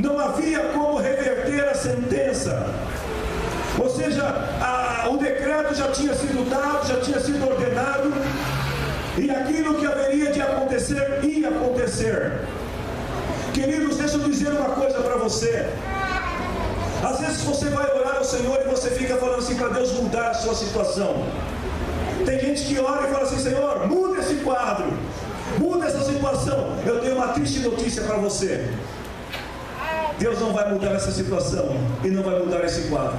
Não havia como reverter a sentença. Ou seja, o decreto já tinha sido dado, já tinha sido ordenado, e aquilo que haveria de acontecer, ia acontecer. Queridos, deixa eu dizer uma coisa para você: Às vezes você vai orar ao Senhor e você fica falando assim para Deus mudar a sua situação. Tem gente que ora e fala assim: Senhor, muda esse quadro, muda essa situação. Eu tenho uma triste notícia para você: Deus não vai mudar essa situação e não vai mudar esse quadro.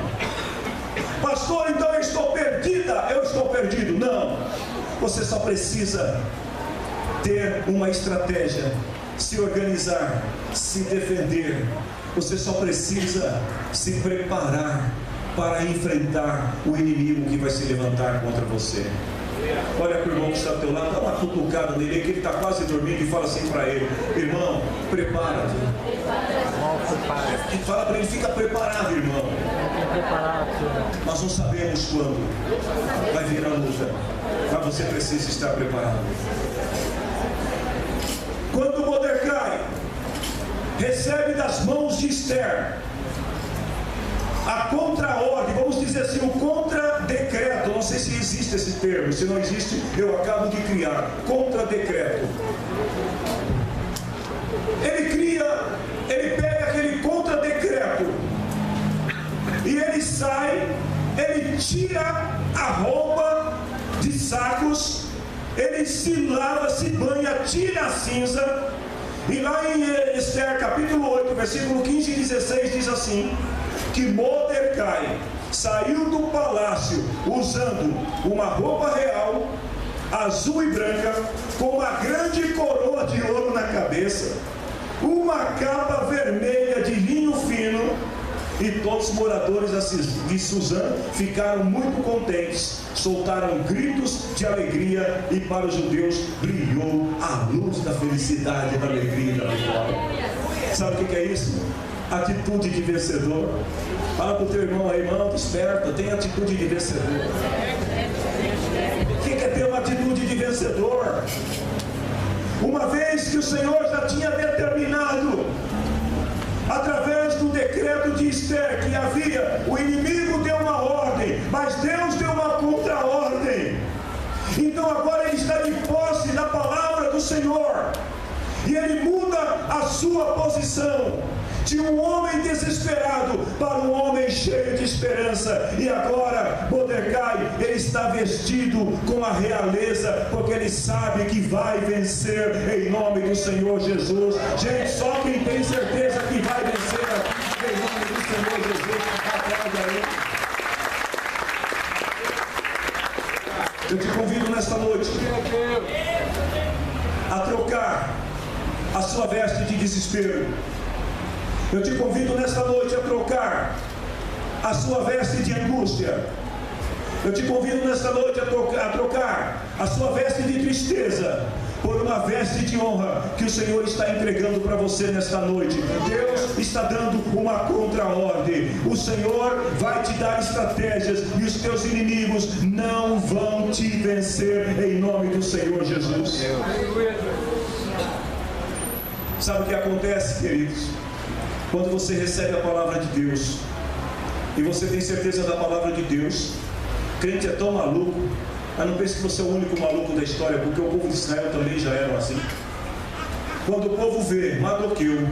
Pastor, então eu estou perdida, eu estou perdido. Não, você só precisa ter uma estratégia, se organizar, se defender. Você só precisa se preparar para enfrentar o inimigo que vai se levantar contra você. Olha para o irmão que está ao teu lado, dá uma cutucada nele, que ele está quase dormindo, e fala assim para ele: irmão, prepara-te. E fala para ele: fica preparado, irmão. Nós não sabemos quando vai vir a luta, mas você precisa estar preparado. Quando Mordecai recebe das mãos de Esther a contra-ordem, vamos dizer assim, o contra-decreto, não sei se existe esse termo, se não existe, eu acabo de criar, contra-decreto. Ele pega aquele contra-decreto e ele sai, ele tira a roupa de sacos, ele se lava, se banha, tira a cinza. E lá em Esther capítulo 8, versículo 15 e 16 diz assim: que Mordecai saiu do palácio usando uma roupa real, azul e branca, com uma grande coroa de ouro na cabeça, uma capa vermelha de linho fino. E todos os moradores de Suzã ficaram muito contentes, soltaram gritos de alegria, e para os judeus brilhou a luz da felicidade, da alegria e da vitória. Sabe o que é isso? Atitude de vencedor. Fala para o teu irmão aí: irmão, desperta, tem atitude de vencedor. O que é ter uma atitude de vencedor? Uma vez que o Senhor já tinha determinado, através do decreto de Esther, que havia, o inimigo deu uma ordem, mas Deus deu uma contra-ordem. Então agora ele está de posse da palavra do Senhor, e ele muda a sua posição de um homem desesperado para um homem cheio de esperança. E agora Mordecai, ele está vestido com a realeza, porque ele sabe que vai vencer em nome do Senhor Jesus. Gente, só quem tem certeza que vai vencer aqui em nome do Senhor Jesus, aplaude a ele. Eu te convido nesta noite a trocar a sua veste de desespero. Eu te convido nesta noite a trocar a sua veste de angústia. Eu te convido nesta noite a trocar a sua veste de tristeza por uma veste de honra que o Senhor está entregando para você nesta noite. Deus está dando uma contra-ordem. O Senhor vai te dar estratégias, e os teus inimigos não vão te vencer em nome do Senhor Jesus. Sabe o que acontece, queridos? Quando você recebe a palavra de Deus e você tem certeza da palavra de Deus, crente é tão maluco. Eu não pense que você é o único maluco da história, porque o povo de Israel também já era assim. Quando o povo vê Mardoqueu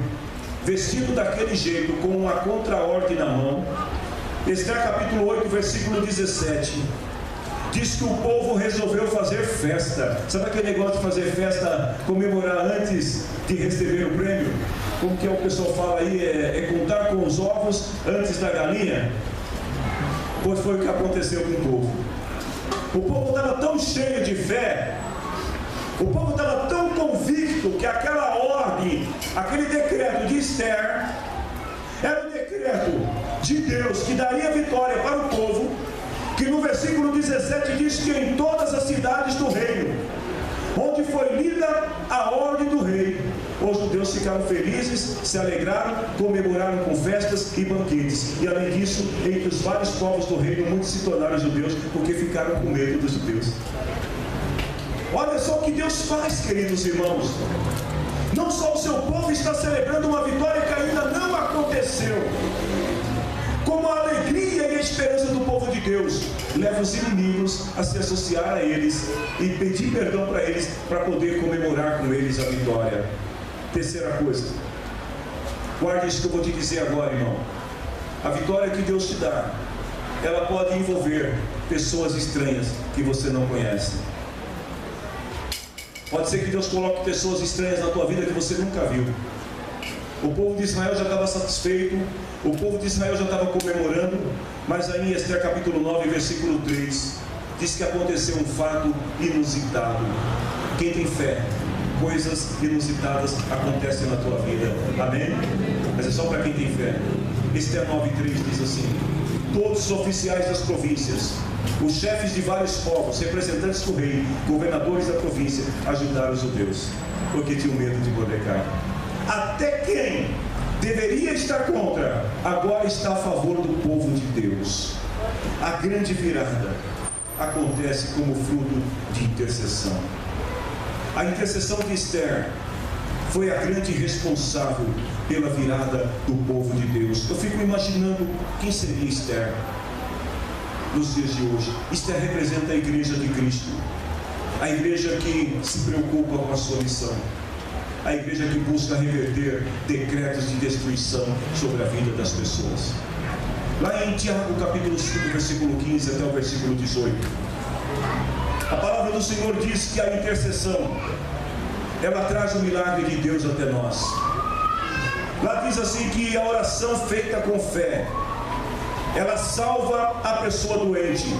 vestido daquele jeito, com uma contra-ordem na mão, Esther capítulo 8, versículo 17, diz que o povo resolveu fazer festa. Sabe aquele negócio de fazer festa, comemorar antes de receber o prêmio? Como que o pessoal fala aí, é contar com os ovos antes da galinha? Pois foi o que aconteceu com o povo. O povo estava tão cheio de fé, o povo estava tão convicto que aquela ordem, aquele decreto de Esther, era o decreto de Deus que daria vitória para o povo, que no versículo 17 diz que em todas as cidades do reino, onde foi lida a ordem do rei, os judeus ficaram felizes, se alegraram, comemoraram com festas e banquetes. E além disso, entre os vários povos do reino, muitos se tornaram judeus, porque ficaram com medo dos judeus. Olha só o que Deus faz, queridos irmãos. Não só o seu povo está celebrando uma vitória que ainda não aconteceu, como a alegria e a esperança do povo de Deus leva os inimigos a se associar a eles e pedir perdão para eles, para poder comemorar com eles a vitória. Terceira coisa, guarde isso que eu vou te dizer agora, irmão. A vitória que Deus te dá, ela pode envolver pessoas estranhas que você não conhece. Pode ser que Deus coloque pessoas estranhas na tua vida que você nunca viu. O povo de Israel já estava satisfeito, o povo de Israel já estava comemorando, mas aí em Esther capítulo 9, versículo 3, diz que aconteceu um fato inusitado. Quem tem fé, coisas inusitadas acontecem na tua vida. Amém? Mas é só para quem tem fé. Esther 9:3 diz assim: todos os oficiais das províncias, os chefes de vários povos, representantes do rei, governadores da província, ajudaram os judeus, porque tinham medo de Mordecai. Até quem deveria estar contra, agora está a favor do povo de Deus. A grande virada acontece como fruto de intercessão. A intercessão de Esther foi a grande responsável pela virada do povo de Deus. Eu fico imaginando quem seria Esther nos dias de hoje. Esther representa a igreja de Cristo, a igreja que se preocupa com a sua missão, a igreja que busca reverter decretos de destruição sobre a vida das pessoas. Lá em Tiago capítulo 5, versículo 15 até o versículo 18, a palavra do Senhor diz que a intercessão, ela traz o milagre de Deus até nós. Lá diz assim que a oração feita com fé, ela salva a pessoa doente.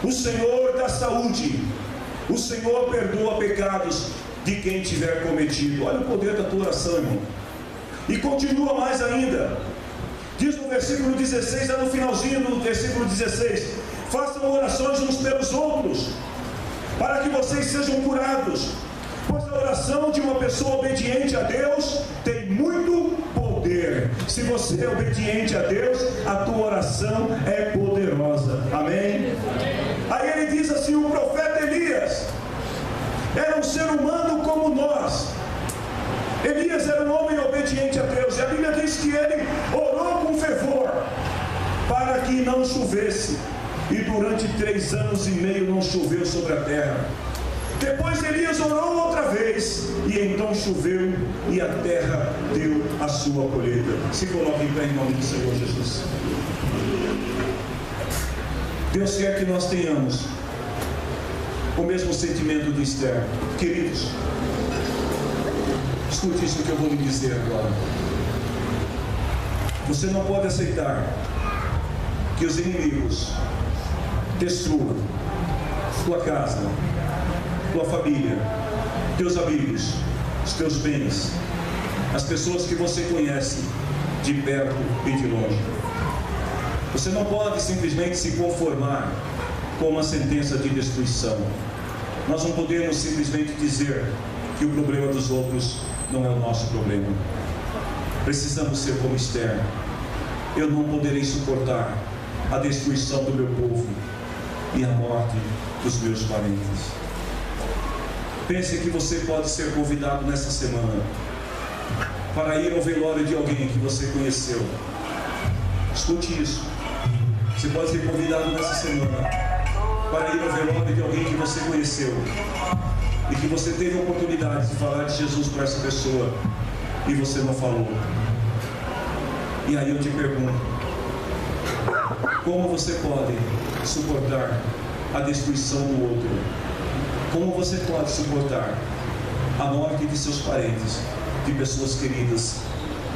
O Senhor dá saúde, o Senhor perdoa pecados de quem tiver cometido. Olha o poder da tua oração, irmão. E continua mais ainda, diz no versículo 16, lá no finalzinho do versículo 16: façam orações uns pelos outros, para que vocês sejam curados, pois a oração de uma pessoa obediente a Deus tem muito poder. Se você é obediente a Deus, a tua oração é poderosa. Amém? Aí ele diz assim: o profeta Elias era um ser humano como nós. Elias era um homem obediente a Deus, e a Bíblia diz que ele orou com fervor para que não chovesse, e durante 3 anos e meio não choveu sobre a terra. Depois Elias orou outra vez, e então choveu, e a terra deu a sua colheita. Se coloque em pé em nome do Senhor Jesus. Deus quer que nós tenhamos o mesmo sentimento de Esther. Queridos, escute isso que eu vou lhe dizer agora. Você não pode aceitar que os inimigos destruam tua casa, tua família, teus amigos, os teus bens, as pessoas que você conhece de perto e de longe. Você não pode simplesmente se conformar com uma sentença de destruição. Nós não podemos simplesmente dizer que o problema dos outros não é o nosso problema. Precisamos ser como Esther. Eu não poderei suportar a destruição do meu povo e a morte dos meus parentes. Pense que você pode ser convidado nessa semana para ir ao velório de alguém que você conheceu. Escute isso. Você pode ser convidado nessa semana para ir ao velório de alguém que você conheceu e que você teve a oportunidade de falar de Jesus para essa pessoa e você não falou. E aí eu te pergunto: como você pode suportar a destruição do outro? Como você pode suportar a morte de seus parentes, de pessoas queridas,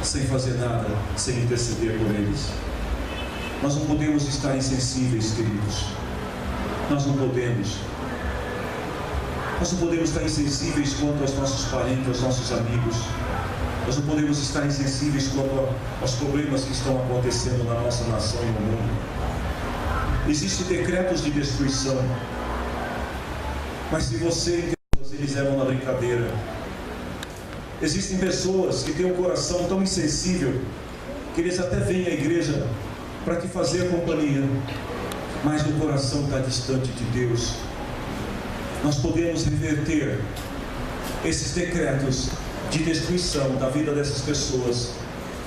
sem fazer nada, sem interceder por eles? Nós não podemos estar insensíveis, queridos. Nós não podemos estar insensíveis quanto aos nossos parentes, aos nossos amigos. Nós não podemos estar insensíveis quanto aos problemas que estão acontecendo na nossa nação e no mundo. Existem decretos de destruição, mas se você e Deus, eles eram na brincadeira. Existem pessoas que têm um coração tão insensível que eles até vêm à igreja para te fazer companhia, mas o coração está distante de Deus. Nós podemos reverter esses decretos de destruição da vida dessas pessoas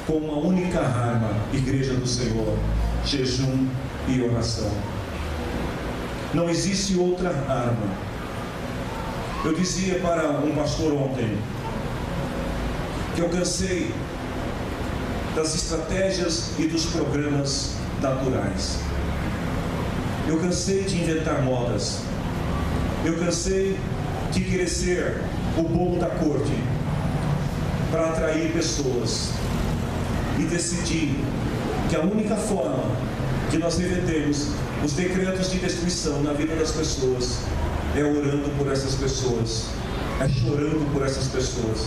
com uma única arma: igreja do Senhor, jejum e oração. Não existe outra arma. Eu dizia para um pastor ontem que eu cansei das estratégias e dos programas naturais. Eu cansei de inventar modas. Eu cansei de querer ser o bobo da corte para atrair pessoas. E decidi que a única forma de nós revertermos os decretos de destruição na vida das pessoas é orando por essas pessoas, é chorando por essas pessoas,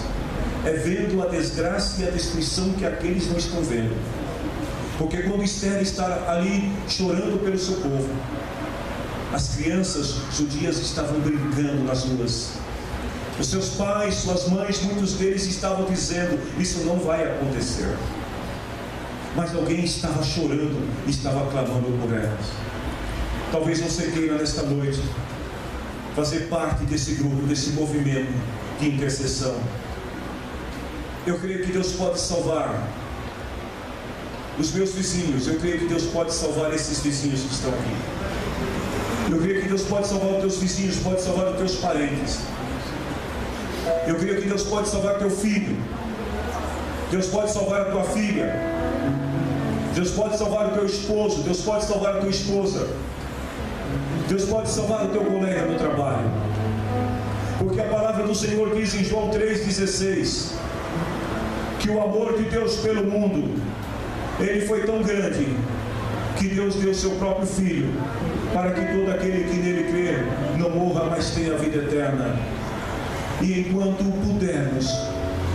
é vendo a desgraça e a destruição que aqueles não estão vendo. Porque quando Esther está ali chorando pelo seu povo, as crianças judias estavam brincando nas ruas. Os seus pais, suas mães, muitos deles estavam dizendo: isso não vai acontecer. Mas alguém estava chorando, estava clamando por elas. Talvez você queira nesta noite fazer parte desse grupo, desse movimento de intercessão. Eu creio que Deus pode salvar os meus vizinhos. Eu creio que Deus pode salvar esses vizinhos que estão aqui. Eu creio que Deus pode salvar os teus vizinhos, pode salvar os teus parentes. Eu creio que Deus pode salvar teu filho. Deus pode salvar a tua filha. Deus pode salvar o teu esposo. Deus pode salvar a tua esposa. Deus pode salvar o teu colega no trabalho. Porque a palavra do Senhor diz em João 3,16 que o amor de Deus pelo mundo, ele foi tão grande que Deus deu seu próprio Filho, para que todo aquele que nele crê não morra, mas tenha a vida eterna. E enquanto pudermos,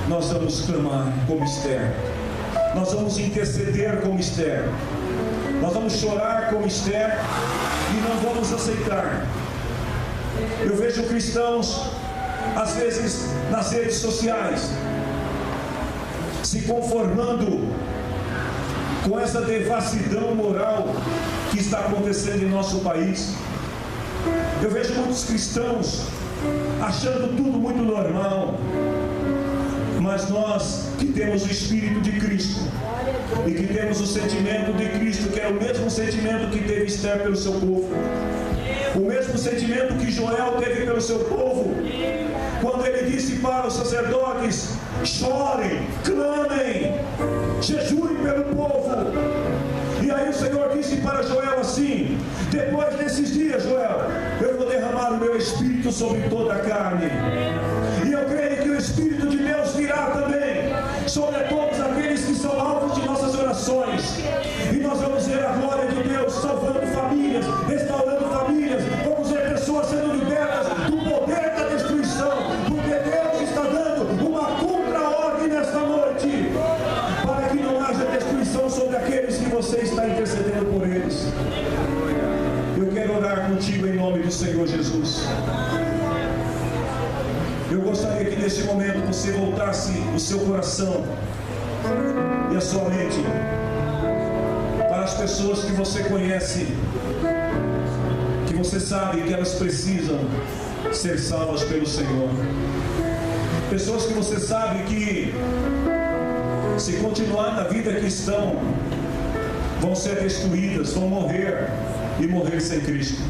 nós vamos clamar como Esther, nós vamos interceder como Esther, nós vamos chorar como Esther e não vamos aceitar. Eu vejo cristãos, às vezes, nas redes sociais, se conformando com essa devassidão moral que está acontecendo em nosso país. Eu vejo muitos cristãos achando tudo muito normal, mas nós que temos o Espírito de Cristo e que temos o sentimento de Cristo, que é o mesmo sentimento que teve Esther pelo seu povo, o mesmo sentimento que Joel teve pelo seu povo, quando ele disse para os sacerdotes: chorem, clamem, jejuem pelo povo. E aí o Senhor disse para Joel assim: depois desses dias, Joel, eu vou derramar o meu Espírito sobre toda a carne. E eu creio que o Espírito de Deus virá também sobre todos aqueles que são alvos de nossas orações. E nós vamos ver a glória de Deus salvando famílias, restaurando famílias. Vamos ver pessoas sendo libertas do poder da destruição, porque Deus está dando uma contra-ordem nesta noite, para que não haja destruição sobre aqueles que você está intercedendo por eles. Eu quero orar contigo em nome do Senhor Jesus. Eu gostaria que neste momento você voltasse o seu coração e a sua mente para as pessoas que você conhece, que você sabe que elas precisam ser salvas pelo Senhor. Pessoas que você sabe que, se continuar na vida que estão, vão ser destruídas, vão morrer e morrer sem Cristo.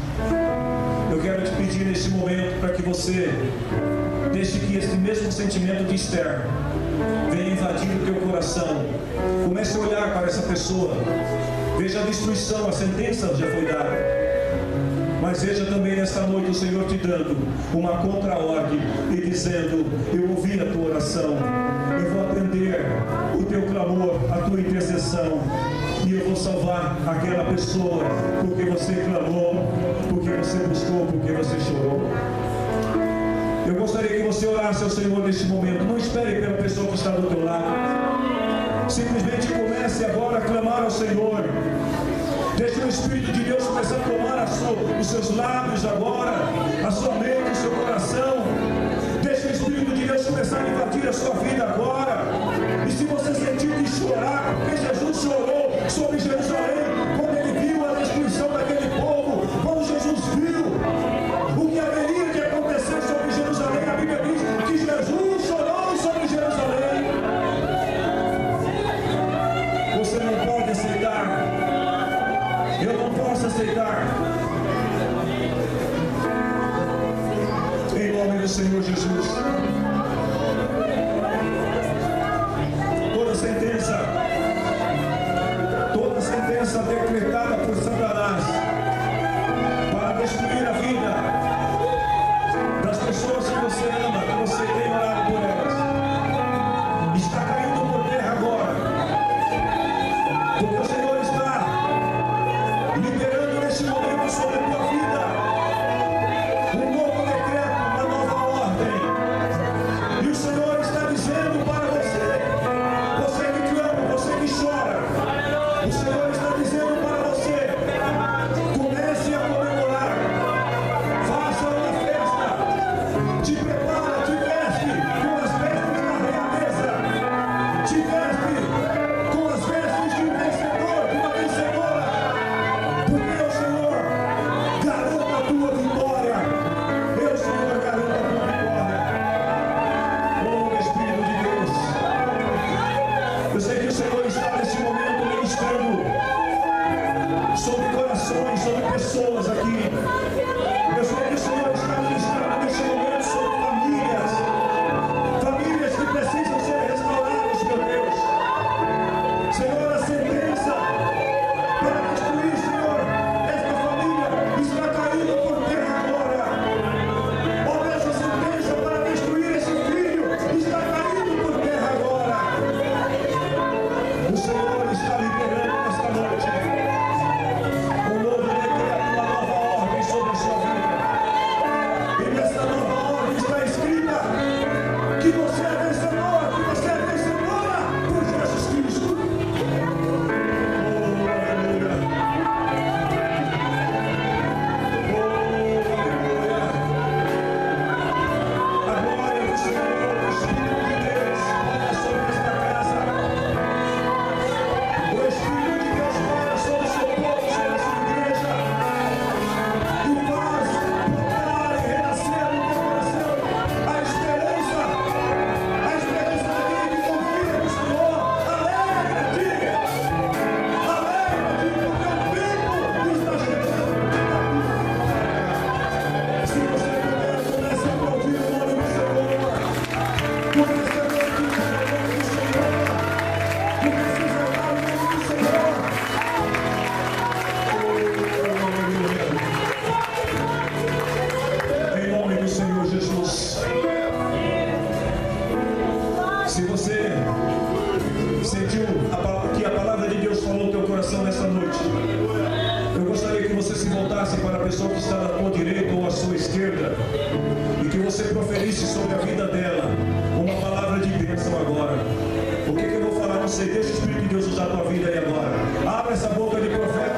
Eu quero te pedir neste momento para que você deixe que esse mesmo sentimento de Esther venha invadir o teu coração. Comece a olhar para essa pessoa. Veja a destruição, a sentença já foi dada. Mas veja também nesta noite o Senhor te dando uma contra-ordem e dizendo: eu ouvi a tua oração, eu vou atender o teu clamor, a tua intercessão, e eu vou salvar aquela pessoa, porque você clamou, porque você buscou, porque você chorou. Eu gostaria que você orasse ao Senhor neste momento. Não espere pela pessoa que está do teu lado. Simplesmente comece agora a clamar ao Senhor. Deixe o Espírito de Deus começar a tomar os seus lábios agora, a sua mente, o seu coração. Deixe o Espírito de Deus começar a invadir a sua vida agora. E se você sentir de chorar, porque Jesus chorou sobre Jerusalém, quando ele viu a destruição daquele povo, quando Jesus viu o que haveria de acontecer sobre Jerusalém, a Bíblia diz que Jesus chorou sobre Jerusalém. Você não pode aceitar. Eu não posso aceitar. Em nome do Senhor Jesus. Toda sentença E nessa nova ordem está escrita que você é vencedor, que você é vencedora por Jesus Cristo. Se você sentiu que a palavra de Deus falou no teu coração nessa noite, eu gostaria que você se voltasse para a pessoa que está à tua direita ou à sua esquerda e que você proferisse sobre a vida dela uma palavra de bênção agora. O que eu vou falar? Não sei, deixa o Espírito de Deus usar a tua vida aí agora. Abra essa boca de profeta.